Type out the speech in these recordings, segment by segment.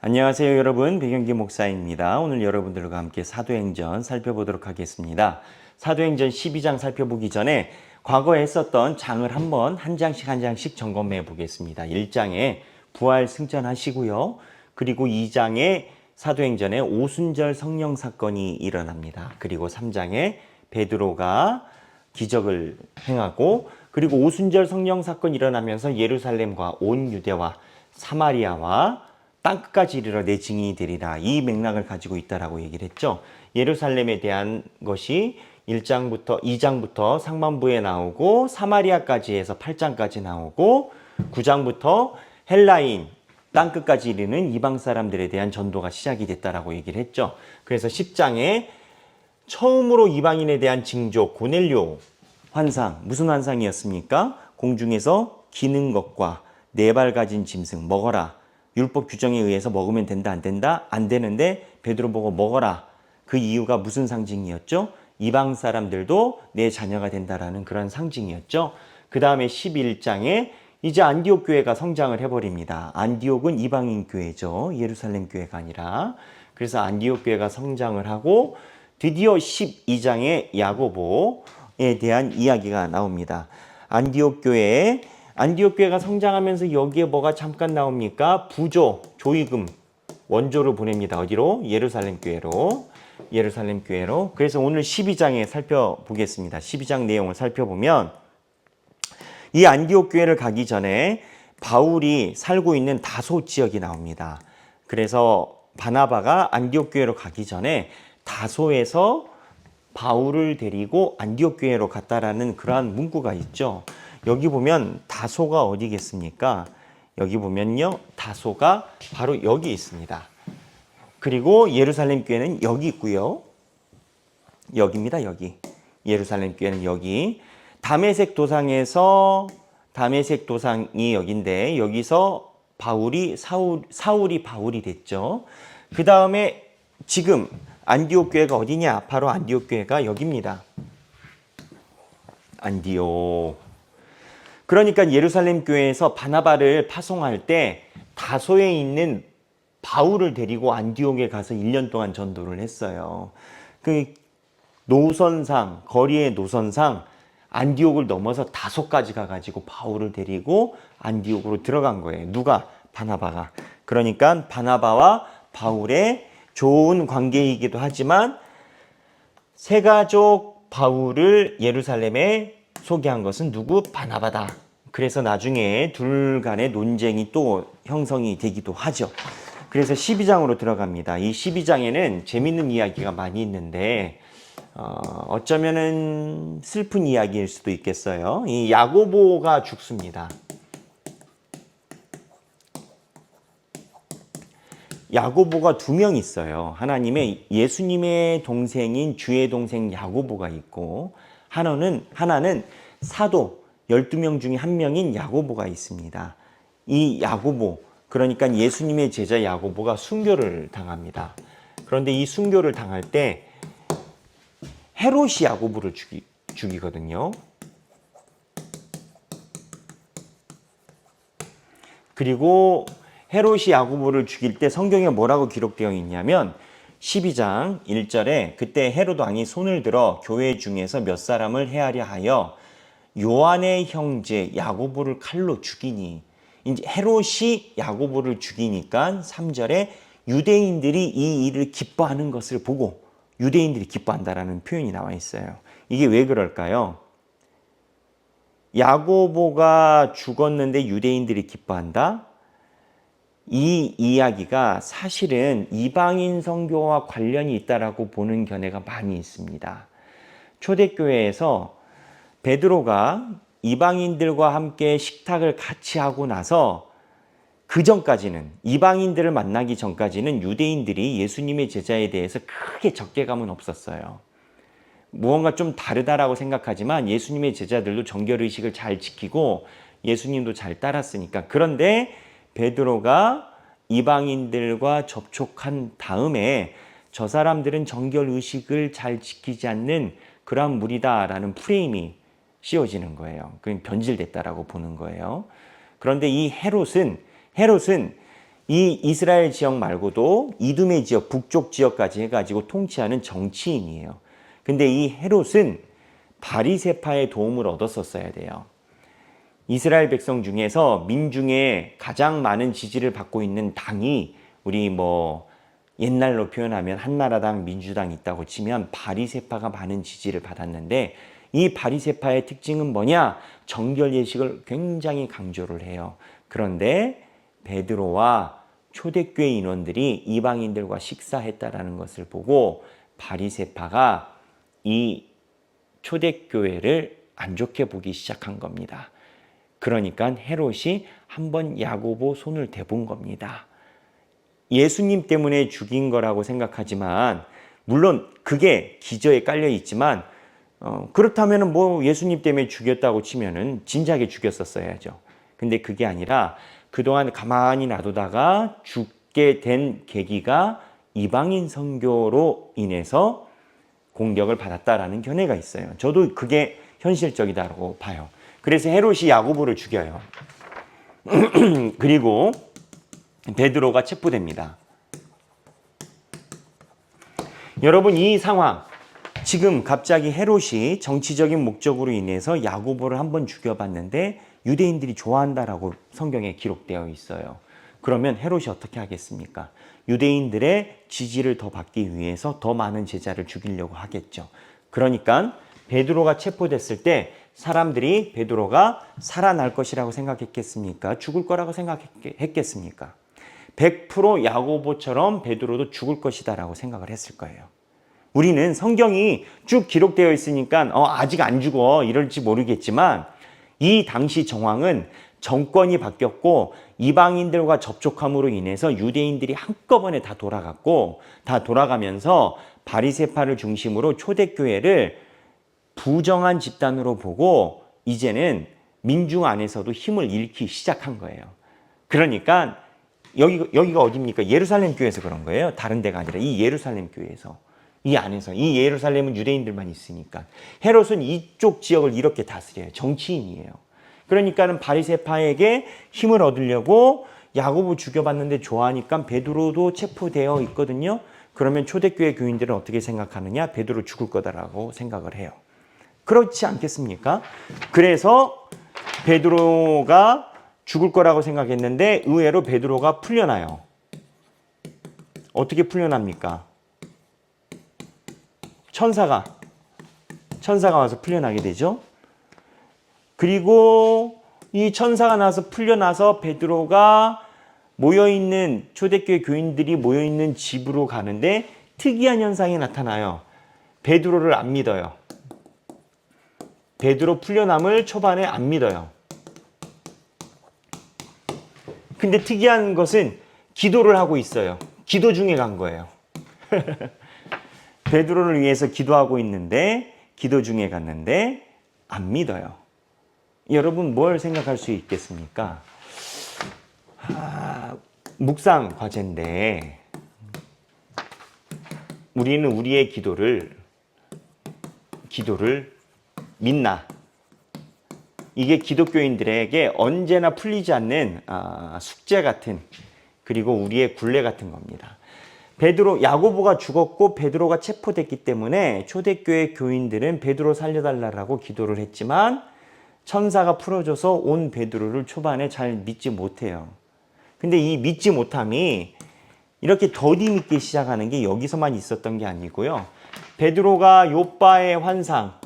안녕하세요 여러분, 백영기 목사입니다. 오늘 여러분들과 함께 사도행전 살펴보도록 하겠습니다. 사도행전 12장 살펴보기 전에 과거에 했었던 장을 한 장씩 점검해 보겠습니다. 1장에 부활 승천하시고요. 그리고 2장에 사도행전에 오순절 성령 사건이 일어납니다. 그리고 3장에 베드로가 기적을 행하고, 그리고 오순절 성령 사건이 일어나면서 예루살렘과 온 유대와 사마리아와 땅끝까지 이르러 내 증인이 되리라, 이 맥락을 가지고 있다라고 얘기를 했죠. 예루살렘에 대한 것이 2장부터 상반부에 나오고, 사마리아까지 해서 8장까지 나오고, 9장부터 헬라인 땅끝까지 이르는 이방 사람들에 대한 전도가 시작이 됐다라고 얘기를 했죠. 그래서 10장에 처음으로 이방인에 대한 징조 고넬료 환상, 무슨 환상이었습니까? 공중에서 기는 것과 4발 가진 짐승 먹어라. 율법 규정에 의해서 먹으면 된다, 안 된다? 안 되는데 베드로 보고 먹어라. 그 이유가 무슨 상징이었죠? 이방 사람들도 내 자녀가 된다라는 그런 상징이었죠. 그 다음에 11장에 이제 안디옥 교회가 성장을 해버립니다. 안디옥은 이방인 교회죠. 예루살렘 교회가 아니라. 그래서 안디옥 교회가 성장을 하고 드디어 12장에 야고보에 대한 이야기가 나옵니다. 안디옥 교회가 성장하면서 여기에 뭐가 잠깐 나옵니까? 부조, 조의금, 원조를 보냅니다. 어디로? 예루살렘 교회로. 그래서 오늘 12장에 살펴보겠습니다. 12장 내용을 살펴보면 이 안디옥 교회를 가기 전에 바울이 살고 있는 다소 지역이 나옵니다. 그래서 바나바가 안디옥 교회로 가기 전에 다소에서 바울을 데리고 안디옥 교회로 갔다라는 그러한 문구가 있죠. 여기 보면 다소가 어디겠습니까? 여기 보면요, 다소가 바로 여기 있습니다. 그리고 예루살렘 교회는 여기 있고요. 여기입니다, 여기. 예루살렘 교회는 여기. 다메섹 도상이 여기인데, 여기서 사울이 바울이 됐죠. 그 다음에 지금 안디옥 교회가 어디냐? 바로 안디옥 교회가 여기입니다. 안디옥. 그러니까 예루살렘 교회에서 바나바를 파송할 때 다소에 있는 바울을 데리고 안디옥에 가서 1년 동안 전도를 했어요. 그 거리의 노선상 안디옥을 넘어서 다소까지 가가지고 바울을 데리고 안디옥으로 들어간 거예요. 누가? 바나바가. 그러니까 바나바와 바울의 좋은 관계이기도 하지만 새가족 바울을 예루살렘에 소개한 것은 누구? 바나바다. 그래서 나중에 둘 간의 논쟁이 또 형성이 되기도 하죠. 그래서 12장으로 들어갑니다. 이 12장에는 재밌는 이야기가 많이 있는데 어쩌면은 슬픈 이야기일 수도 있겠어요. 이 야고보가 죽습니다. 야고보가 2명 있어요. 예수님의 동생인 주의 동생 야고보가 있고, 하나는 사도 12명 중에 1명인 야고보가 있습니다. 이 야고보, 그러니까 예수님의 제자 야고보가 순교를 당합니다. 그런데 이 순교를 당할 때 헤롯이 야고보를 죽이거든요. 그리고 헤롯이 야고보를 죽일 때 성경에 뭐라고 기록되어 있냐면 12장 1절에 그때 헤롯 왕이 손을 들어 교회 중에서 몇 사람을 헤아려 하여 요한의 형제 야고보를 칼로 죽이니, 이제 헤롯이 야고보를 죽이니까 3절에 유대인들이 이 일을 기뻐하는 것을 보고 유대인들이 기뻐한다라는 표현이 나와 있어요. 이게 왜 그럴까요? 야고보가 죽었는데 유대인들이 기뻐한다? 이 이야기가 사실은 이방인 선교와 관련이 있다라고 보는 견해가 많이 있습니다. 초대교회에서 베드로가 이방인들과 함께 식탁을 같이 하고 나서 그 전까지는, 이방인들을 만나기 전까지는 유대인들이 예수님의 제자에 대해서 크게 적개감은 없었어요. 무언가 좀 다르다라고 생각하지만 예수님의 제자들도 정결의식을 잘 지키고 예수님도 잘 따랐으니까. 그런데 베드로가 이방인들과 접촉한 다음에 저 사람들은 정결의식을 잘 지키지 않는 그러한 무리다라는 프레임이 씌워지는 거예요. 그냥 변질됐다라고 보는 거예요. 그런데 이 헤롯은 이 이스라엘 지역 말고도 이두메 지역, 북쪽 지역까지 해가지고 통치하는 정치인이에요. 근데 이 헤롯은 바리새파의 도움을 얻었었어야 돼요. 이스라엘 백성 중에서 민중에 가장 많은 지지를 받고 있는 당이 우리 옛날로 표현하면 한나라당, 민주당이 있다고 치면 바리새파가 많은 지지를 받았는데 이 바리새파의 특징은 뭐냐? 정결 예식을 굉장히 강조를 해요. 그런데 베드로와 초대교회 인원들이 이방인들과 식사했다라는 것을 보고 바리새파가 이 초대교회를 안 좋게 보기 시작한 겁니다. 그러니까 헤롯이 한번 야고보 손을 대본 겁니다. 예수님 때문에 죽인 거라고 생각하지만 물론 그게 기저에 깔려 있지만 그렇다면 예수님 때문에 죽였다고 치면은 진작에 죽였었어야죠. 근데 그게 아니라 그동안 가만히 놔두다가 죽게 된 계기가 이방인 선교로 인해서 공격을 받았다라는 견해가 있어요. 저도 그게 현실적이다라고 봐요. 그래서 헤롯이 야고보를 죽여요. 그리고 베드로가 체포됩니다. 여러분, 이 상황, 지금 갑자기 헤롯이 정치적인 목적으로 인해서 야고보를 한번 죽여봤는데 유대인들이 좋아한다라고 성경에 기록되어 있어요. 그러면 헤롯이 어떻게 하겠습니까? 유대인들의 지지를 더 받기 위해서 더 많은 제자를 죽이려고 하겠죠. 그러니까 베드로가 체포됐을 때 사람들이 베드로가 살아날 것이라고 생각했겠습니까? 죽을 거라고 생각했겠습니까? 100% 야고보처럼 베드로도 죽을 것이다라고 생각을 했을 거예요. 우리는 성경이 쭉 기록되어 있으니까 아직 안 죽어 이럴지 모르겠지만 이 당시 정황은 정권이 바뀌었고 이방인들과 접촉함으로 인해서 유대인들이 한꺼번에 다 돌아갔고 다 돌아가면서 바리새파를 중심으로 초대교회를 부정한 집단으로 보고 이제는 민중 안에서도 힘을 잃기 시작한 거예요. 그러니까 여기가 어디입니까? 예루살렘 교회에서 그런 거예요. 다른 데가 아니라 이 예루살렘 교회에서. 이 안에서. 이 예루살렘은 유대인들만 있으니까. 헤롯은 이쪽 지역을 이렇게 다스려요. 정치인이에요. 그러니까는 바리새파에게 힘을 얻으려고 야고보 죽여봤는데 좋아하니까 베드로도 체포되어 있거든요. 그러면 초대교회 교인들은 어떻게 생각하느냐? 베드로 죽을 거다라고 생각을 해요. 그렇지 않겠습니까? 그래서 베드로가 죽을 거라고 생각했는데 의외로 베드로가 풀려나요. 어떻게 풀려납니까? 천사가 와서 풀려나게 되죠. 그리고 이 천사가 나서 풀려나서 베드로가 모여있는 초대교회 교인들이 모여있는 집으로 가는데 특이한 현상이 나타나요. 베드로를 안 믿어요. 베드로 풀려남을 초반에 안 믿어요. 근데 특이한 것은 기도를 하고 있어요. 기도 중에 간 거예요. 베드로를 위해서 기도하고 있는데 기도 중에 갔는데 안 믿어요. 여러분 뭘 생각할 수 있겠습니까? 묵상 과제인데 우리는 우리의 기도를 믿나? 이게 기독교인들에게 언제나 풀리지 않는 숙제 같은 그리고 우리의 굴레 같은 겁니다. 야고보가 죽었고 베드로가 체포됐기 때문에 초대교회 교인들은 베드로 살려달라고 기도를 했지만 천사가 풀어줘서 온 베드로를 초반에 잘 믿지 못해요. 근데 이 믿지 못함이 이렇게 더디 믿기 시작하는 게 여기서만 있었던 게 아니고요. 베드로가 요빠의 환상,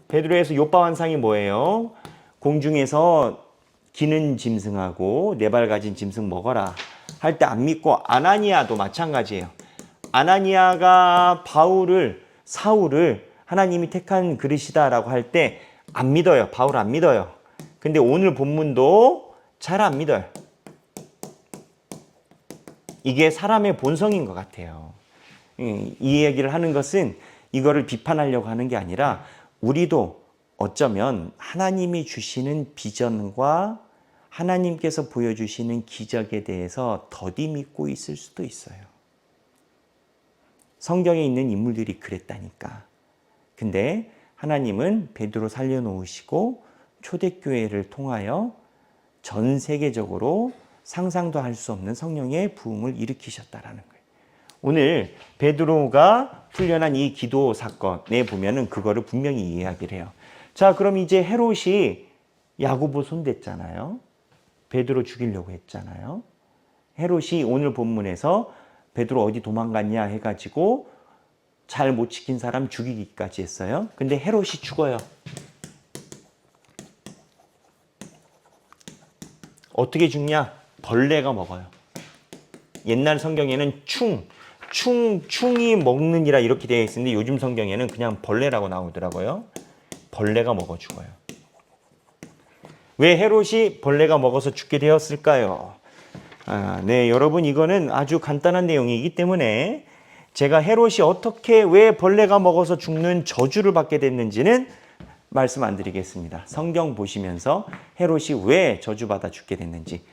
베드로에서 요빠 환상이 뭐예요? 공중에서 기는 짐승하고 네 발 가진 짐승 먹어라 할 때 안 믿고 아나니아도 마찬가지예요. 아나니아가 사울을 하나님이 택한 그릇이다라고 할 때 안 믿어요. 바울 안 믿어요. 근데 오늘 본문도 잘 안 믿어요. 이게 사람의 본성인 것 같아요. 이 얘기를 하는 것은 이거를 비판하려고 하는 게 아니라 우리도 어쩌면 하나님이 주시는 비전과 하나님께서 보여주시는 기적에 대해서 더디 믿고 있을 수도 있어요. 성경에 있는 인물들이 그랬다니까. 근데 하나님은 베드로 살려놓으시고 초대교회를 통하여 전 세계적으로 상상도 할 수 없는 성령의 부흥을 일으키셨다라는 거예요. 오늘 베드로가 풀려난 이 기도 사건에 보면은 그거를 분명히 이야기를 해요. 자, 그럼 이제 헤롯이 야고보 손댔잖아요. 베드로 죽이려고 했잖아요. 헤롯이 오늘 본문에서 베드로 어디 도망갔냐 해가지고 잘 못 지킨 사람 죽이기까지 했어요. 근데 헤롯이 죽어요. 어떻게 죽냐? 벌레가 먹어요. 옛날 성경에는 충이 먹느니라 이렇게 되어 있는데 요즘 성경에는 그냥 벌레라고 나오더라고요. 벌레가 먹어 죽어요. 왜 헤롯이 벌레가 먹어서 죽게 되었을까요? 네, 여러분 이거는 아주 간단한 내용이기 때문에 제가 헤롯이 어떻게 왜 벌레가 먹어서 죽는 저주를 받게 됐는지는 말씀 안 드리겠습니다. 성경 보시면서 헤롯이 왜 저주받아 죽게 됐는지.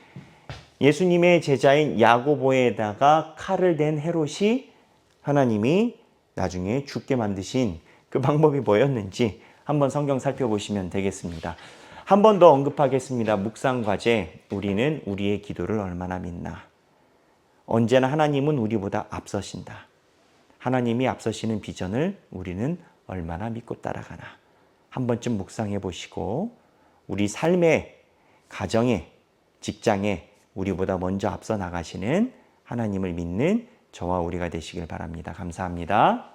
예수님의 제자인 야고보에다가 칼을 댄 헤롯이 하나님이 나중에 죽게 만드신 그 방법이 뭐였는지 한번 성경 살펴보시면 되겠습니다. 한 번 더 언급하겠습니다. 묵상 과제. 우리는 우리의 기도를 얼마나 믿나. 언제나 하나님은 우리보다 앞서신다. 하나님이 앞서시는 비전을 우리는 얼마나 믿고 따라가나. 한 번쯤 묵상해 보시고 우리 삶의, 가정에, 직장에 우리보다 먼저 앞서 나가시는 하나님을 믿는 저와 우리가 되시길 바랍니다. 감사합니다.